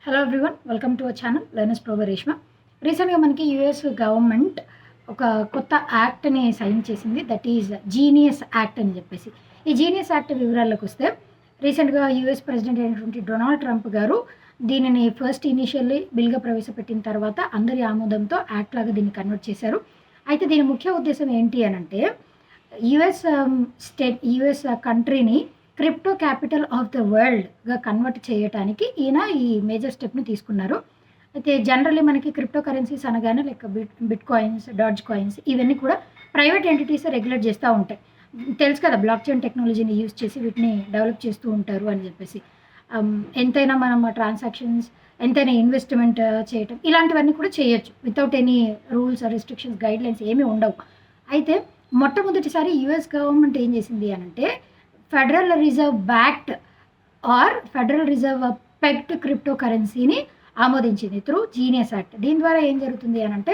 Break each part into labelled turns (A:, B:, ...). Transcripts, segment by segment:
A: Hello everyone, welcome to our channel learners pro by Reshma. రీసెంట్గా మనకి US government ఒక కొత్త యాక్ట్ని సైన్ చేసింది, దట్ ఈజ్ జీనియస్ యాక్ట్ అని చెప్పేసి. ఈ జీనియస్ యాక్ట్ వివరాల్లోకి వస్తే, రీసెంట్గా యూఎస్ ప్రెసిడెంట్ అయినటువంటి డొనాల్డ్ ట్రంప్ గారు దీనిని ఫస్ట్ ఇనిషియల్లీ బిల్గా ప్రవేశపెట్టిన తర్వాత అందరి ఆమోదంతో యాక్ట్ లాగా దీన్ని కన్వర్ట్ చేశారు. అయితే దీని ముఖ్య ఉద్దేశం ఏంటి అని అంటే, యుఎస్ కంట్రీని క్రిప్టో క్యాపిటల్ ఆఫ్ ద వరల్డ్గా కన్వర్ట్ చేయడానికి ఈయన ఈ మేజర్ స్టెప్ని తీసుకున్నారు. అయితే జనరల్లీ మనకి క్రిప్టో కరెన్సీస్ అనగానే like bitcoins, dogecoins ఇవన్నీ కూడా ప్రైవేట్ ఎంటిటీస్ రెగ్యులేట్ చేస్తూ ఉంటాయి. తెలుసు కదా, బ్లాక్ చైన్ టెక్నాలజీని యూజ్ చేసి వీటిని డెవలప్ చేస్తూ ఉంటారు అని చెప్పేసి. ఎంతైనా మనం ట్రాన్సాక్షన్స్, ఎంతైనా ఇన్వెస్ట్మెంట్ చేయటం ఇలాంటివన్నీ కూడా చేయొచ్చు without any rules, restrictions, guidelines ఏమీ ఉండవు. అయితే మొట్టమొదటిసారి యుఎస్ గవర్నమెంట్ ఏం చేసింది అని అంటే, Federal Reserve backed or Federal Reserve pegged crypto కరెన్సీని ఆమోదించింది త్రూ జీనియస్ యాక్ట్. దీని ద్వారా ఏం జరుగుతుంది అని అంటే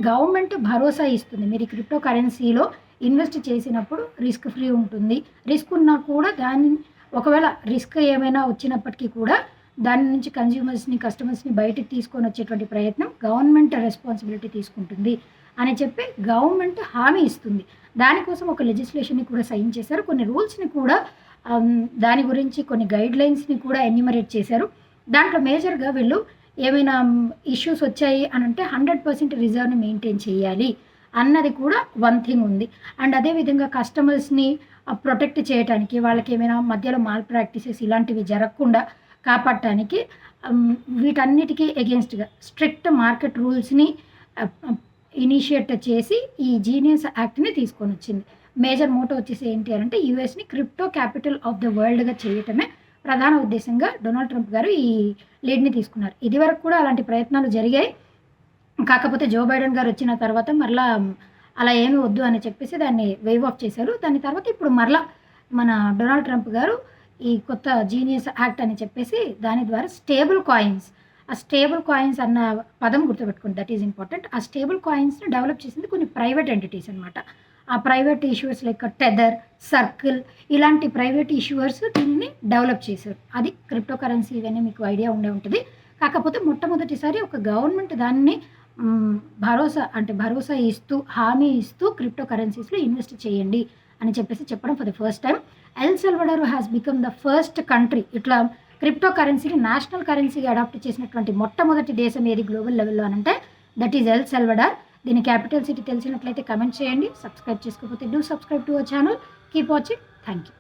A: గవర్నమెంట్ భరోసా ఇస్తుంది, మీరు ఈ క్రిప్టో కరెన్సీలో ఇన్వెస్ట్ చేసినప్పుడు రిస్క్ ఫ్రీ ఉంటుంది. రిస్క్ ఉన్నా కూడా దాన్ని ఒకవేళ రిస్క్ ఏమైనా వచ్చినప్పటికీ కూడా దాని నుంచి కస్టమర్స్ని బయటికి తీసుకొని వచ్చేటువంటి ప్రయత్నం గవర్నమెంట్ రెస్పాన్సిబిలిటీ తీసుకుంటుంది అని చెప్పి గవర్నమెంట్ హామీ ఇస్తుంది. దానికోసం ఒక లెజిస్లేషన్ని కూడా సైన్ చేశారు, కొన్ని రూల్స్ని కూడా దాని గురించి కొన్ని గైడ్లైన్స్ని కూడా ఎన్యూమరేట్ చేశారు. దాంట్లో మేజర్గా వీళ్ళు ఏమైనా ఇష్యూస్ వచ్చాయి అని అంటే 100% రిజర్వ్ని మెయింటైన్ చేయాలి అన్నది కూడా వన్ థింగ్ ఉంది. అండ్ అదేవిధంగా కస్టమర్స్ని ప్రొటెక్ట్ చేయడానికి, వాళ్ళకి ఏమైనా మధ్యలో మాల్ ప్రాక్టీసెస్ ఇలాంటివి జరగకుండా కాపాడటానికి వీటన్నిటికీ ఎగెన్స్ట్గా స్ట్రిక్ట్ మార్కెట్ రూల్స్ని ఇనిషియేట్ చేసి ఈ జీనియస్ యాక్ట్ని తీసుకొని వచ్చింది. మేజర్ మోటో వచ్చేసి ఏంటి అని అంటే, యూఎస్ని క్రిప్టో క్యాపిటల్ ఆఫ్ ద వరల్డ్గా చేయటమే ప్రధాన ఉద్దేశంగా డొనాల్డ్ ట్రంప్ గారు ఈ లీడ్ని తీసుకున్నారు. ఇదివరకు కూడా అలాంటి ప్రయత్నాలు జరిగాయి, కాకపోతే జో బైడెన్ గారు వచ్చిన తర్వాత మరలా అలా ఏమీ వద్దు అని చెప్పేసి దాన్ని వేవ్ ఆఫ్ చేశారు. దాని తర్వాత ఇప్పుడు మరలా మన డొనాల్డ్ ట్రంప్ గారు ఈ కొత్త జీనియస్ యాక్ట్ అని చెప్పేసి దాని ద్వారా స్టేబుల్ కాయిన్స్, ఆ స్టేబుల్ కాయిన్స్ అన్న పదం గుర్తుపెట్టుకోండి, దట్ ఈజ్ ఇంపార్టెంట్. ఆ స్టేబుల్ కాయిన్స్ని డెవలప్ చేసింది కొన్ని ప్రైవేట్ ఎంటిటీస్ అనమాట. ఆ ప్రైవేట్ ఇష్యూవర్స్ లైక్ టెదర్, సర్కిల్ ఇలాంటి ప్రైవేట్ ఇష్యూవర్స్ దీనిని డెవలప్ చేశారు. అది క్రిప్టో కరెన్సీ, ఇవన్నీ మీకు ఐడియా ఉండే ఉంటుంది. కాకపోతే మొట్టమొదటిసారి ఒక గవర్నమెంట్ దాన్ని భరోసా ఇస్తూ, హామీ ఇస్తూ క్రిప్టో కరెన్సీస్లో ఇన్వెస్ట్ చేయండి అని చెప్పేసి చెప్పడం for the first time. El Salvador has become the first country ఇట్లా క్రిప్టో కరెన్సీని నేషనల్ కరెన్సీగా అడాప్ట్ చేసినటువంటి మొట్టమొదటి దేశం ఏది గ్లోబల్ లెవెల్లో అనంటే దట్ ఈజ్ ఎల్ సల్వడార్. దీని క్యాపిటల్ సిటీ తెలిసినట్లయితే కమెంట్ చేయండి. సబ్స్క్రైబ్ చేసుకోకపోతే do subscribe to our channel. Keep watching. Thank you.